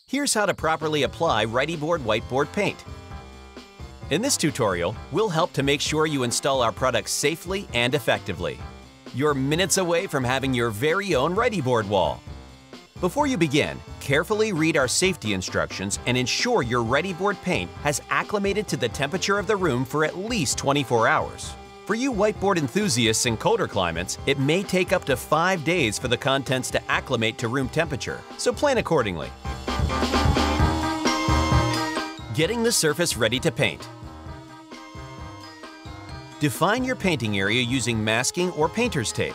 Here's how to properly apply Writeyboard whiteboard paint. In this tutorial, we'll help to make sure you install our products safely and effectively. You're minutes away from having your very own Writeyboard wall. Before you begin, carefully read our safety instructions and ensure your Writeyboard paint has acclimated to the temperature of the room for at least 24 hours. For you whiteboard enthusiasts in colder climates, it may take up to 5 days for the contents to acclimate to room temperature, so plan accordingly. Getting the surface ready to paint. Define your painting area using masking or painter's tape.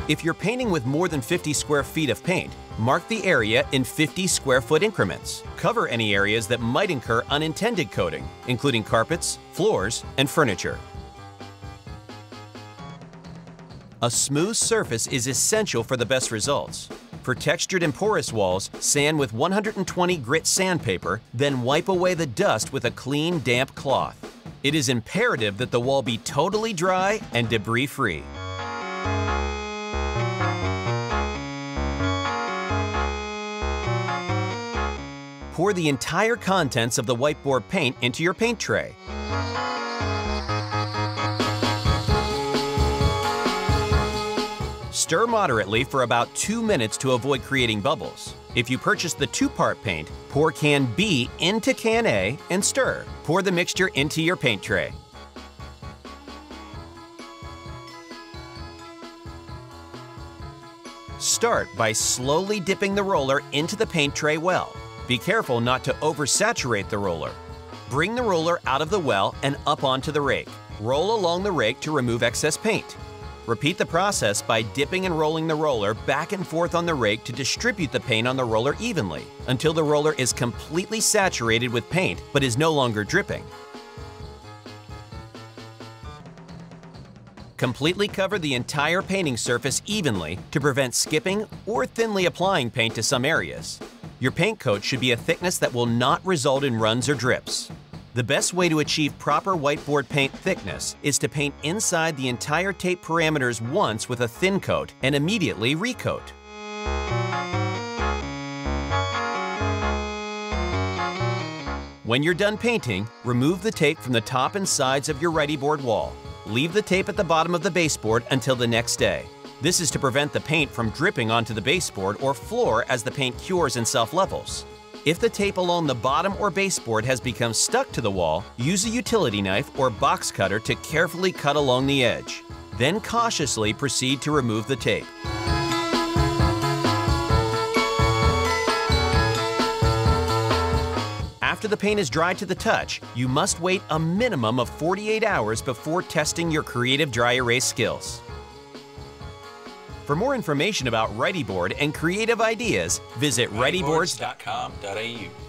If you're painting with more than 50 square feet of paint, mark the area in 50 square foot increments. Cover any areas that might incur unintended coating, including carpets, floors, and furniture. A smooth surface is essential for the best results. For textured and porous walls, sand with 120 grit sandpaper, then wipe away the dust with a clean, damp cloth. It is imperative that the wall be totally dry and debris-free. Pour the entire contents of the whiteboard paint into your paint tray. Stir moderately for about 2 minutes to avoid creating bubbles. If you purchase the 2-part paint, pour can B into can A and stir. Pour the mixture into your paint tray. Start by slowly dipping the roller into the paint tray well. Be careful not to oversaturate the roller. Bring the roller out of the well and up onto the rake. Roll along the rake to remove excess paint. Repeat the process by dipping and rolling the roller back and forth on the rake to distribute the paint on the roller evenly until the roller is completely saturated with paint but is no longer dripping. Completely cover the entire painting surface evenly to prevent skipping or thinly applying paint to some areas. Your paint coat should be a thickness that will not result in runs or drips. The best way to achieve proper whiteboard paint thickness is to paint inside the entire tape parameters once with a thin coat and immediately recoat. When you're done painting, remove the tape from the top and sides of your Writeyboard wall. Leave the tape at the bottom of the baseboard until the next day. This is to prevent the paint from dripping onto the baseboard or floor as the paint cures and self-levels. If the tape along the bottom or baseboard has become stuck to the wall, use a utility knife or box cutter to carefully cut along the edge. Then cautiously proceed to remove the tape. After the paint is dry to the touch, you must wait a minimum of 48 hours before testing your creative dry erase skills. For more information about Writeyboard and creative ideas, visit writeyboards.com.au.